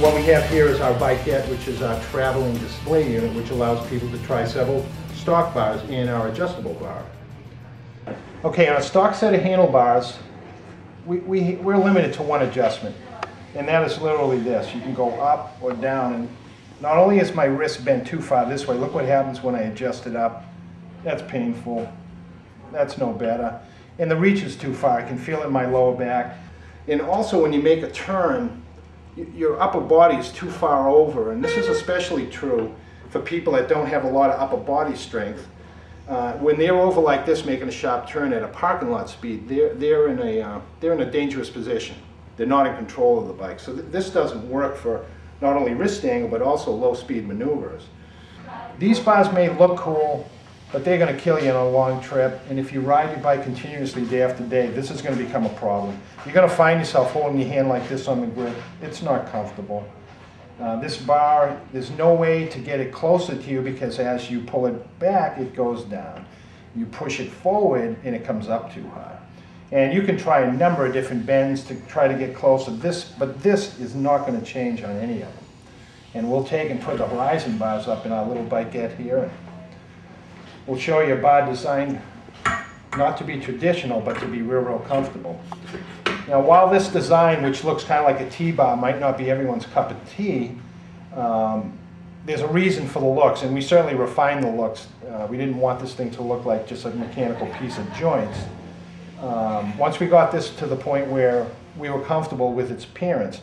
what we have here is our bikette, which is our traveling display unit, which allows people to try several stock bars and our adjustable bar. Okay, on a stock set of handlebars, we're limited to one adjustment, and that is literally this. You can go up or down, and not only is my wrist bent too far this way, look what happens when I adjust it up. That's painful. That's no better. And the reach is too far. I can feel it in my lower back. And also when you make a turn, your upper body is too far over, and this is especially true for people that don't have a lot of upper body strength. When they're over like this making a sharp turn at a parking lot speed, they're in a dangerous position. They're not in control of the bike. So this doesn't work for not only wrist angle but also low speed maneuvers. These bars may look cool, but they're going to kill you on a long trip, and if you ride your bike continuously day after day, this is going to become a problem. You're going to find yourself holding your hand like this on the grip. It's not comfortable. This bar, there's no way to get it closer to you because as you pull it back, it goes down. You push it forward and it comes up too high. And you can try a number of different bends to try to get closer, but this is not going to change on any of them. And we'll take and put the horizon bars up in our little bikette here. We'll show you a bar designed not to be traditional, but to be real comfortable. Now, while this design, which looks kind of like a T-bar, might not be everyone's cup of tea, there's a reason for the looks, and we certainly refined the looks. We didn't want this thing to look like just a mechanical piece of joints. Once we got this to the point where we were comfortable with its appearance,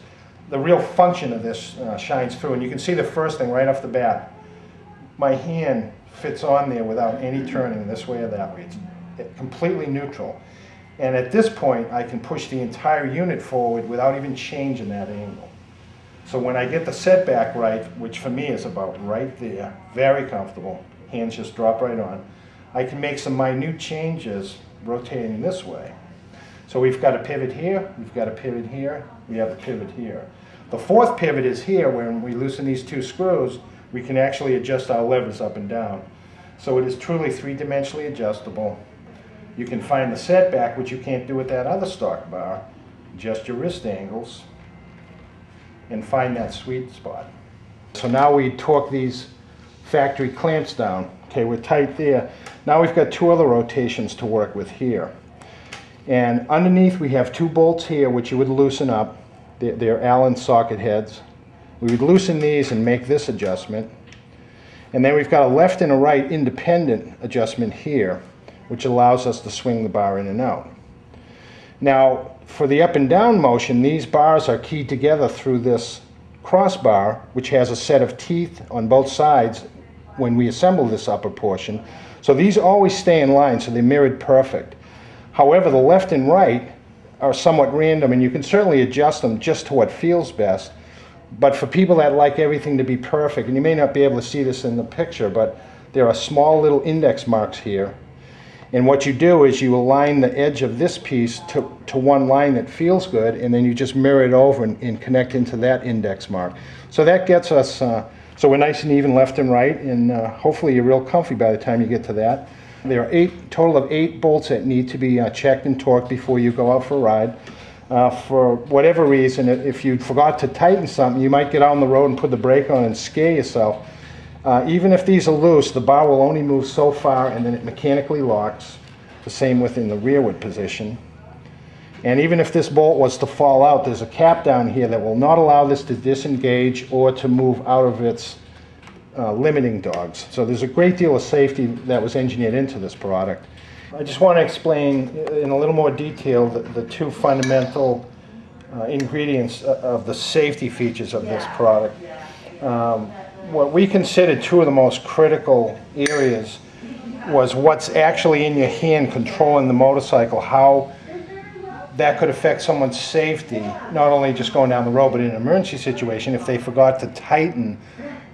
the real function of this shines through, and you can see the first thing right off the bat. My hand fits on there without any turning this way or that way. It's completely neutral. And at this point, I can push the entire unit forward without even changing that angle. So when I get the setback right, which for me is about right there, very comfortable, hands just drop right on, I can make some minute changes rotating this way. So we've got a pivot here, we've got a pivot here, we have a pivot here. The fourth pivot is here, where when we loosen these two screws, we can actually adjust our levers up and down. So it is truly three-dimensionally adjustable. You can find the setback, which you can't do with that other stock bar. Adjust your wrist angles and find that sweet spot. So now we torque these factory clamps down. Okay, we're tight there. Now we've got two other rotations to work with here. And underneath we have two bolts here, which you would loosen up. They're Allen socket heads. We would loosen these and make this adjustment. And then we've got a left and a right independent adjustment here, which allows us to swing the bar in and out. Now, for the up and down motion, these bars are keyed together through this crossbar, which has a set of teeth on both sides when we assemble this upper portion. So these always stay in line, so they're mirrored perfect. However, the left and right are somewhat random, and you can certainly adjust them just to what feels best. But for people that like everything to be perfect, and you may not be able to see this in the picture, but there are small little index marks here. And what you do is you align the edge of this piece to one line that feels good, and then you just mirror it over and connect into that index mark. So that gets us, so we're nice and even left and right, and hopefully you're real comfy by the time you get to that. There are total of 8 bolts that need to be checked and torqued before you go out for a ride. For whatever reason, if you forgot to tighten something, you might get out on the road and put the brake on and scare yourself. Even if these are loose, the bar will only move so far and then it mechanically locks. The same within the rearward position. And even if this bolt was to fall out, there's a cap down here that will not allow this to disengage or to move out of its limiting dogs. So there's a great deal of safety that was engineered into this product. I just want to explain in a little more detail the two fundamental ingredients of the safety features of this product. What we considered two of the most critical areas was what's actually in your hand controlling the motorcycle, how that could affect someone's safety, not only just going down the road, but in an emergency situation if they forgot to tighten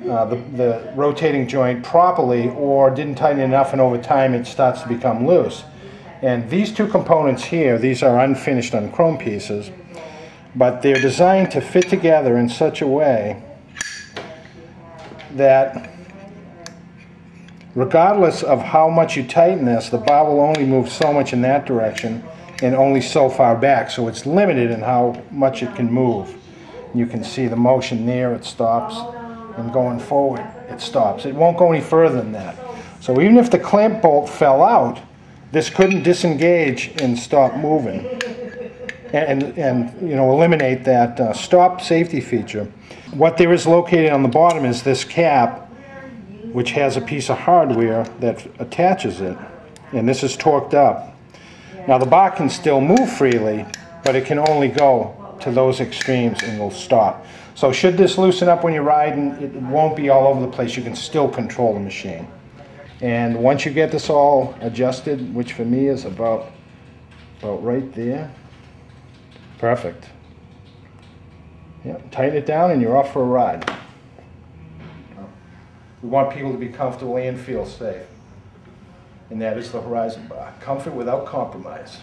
the rotating joint properly or didn't tighten enough, and over time it starts to become loose. And these two components here, these are unfinished on chrome pieces, but they're designed to fit together in such a way that regardless of how much you tighten this, the bar will only move so much in that direction and only so far back, so it's limited in how much it can move. You can see the motion there, it stops, and going forward, it stops. It won't go any further than that. So even if the clamp bolt fell out, this couldn't disengage and stop moving and you know, eliminate that stop safety feature. What there is located on the bottom is this cap, which has a piece of hardware that attaches it, and this is torqued up. Now the bar can still move freely, but it can only go to those extremes and will stop. So should this loosen up when you're riding, it won't be all over the place. You can still control the machine. And once you get this all adjusted, which for me is about right there, perfect. Yep, tighten it down and you're off for a ride. We want people to be comfortable and feel safe. And that is the Horizon Bar. Comfort without compromise.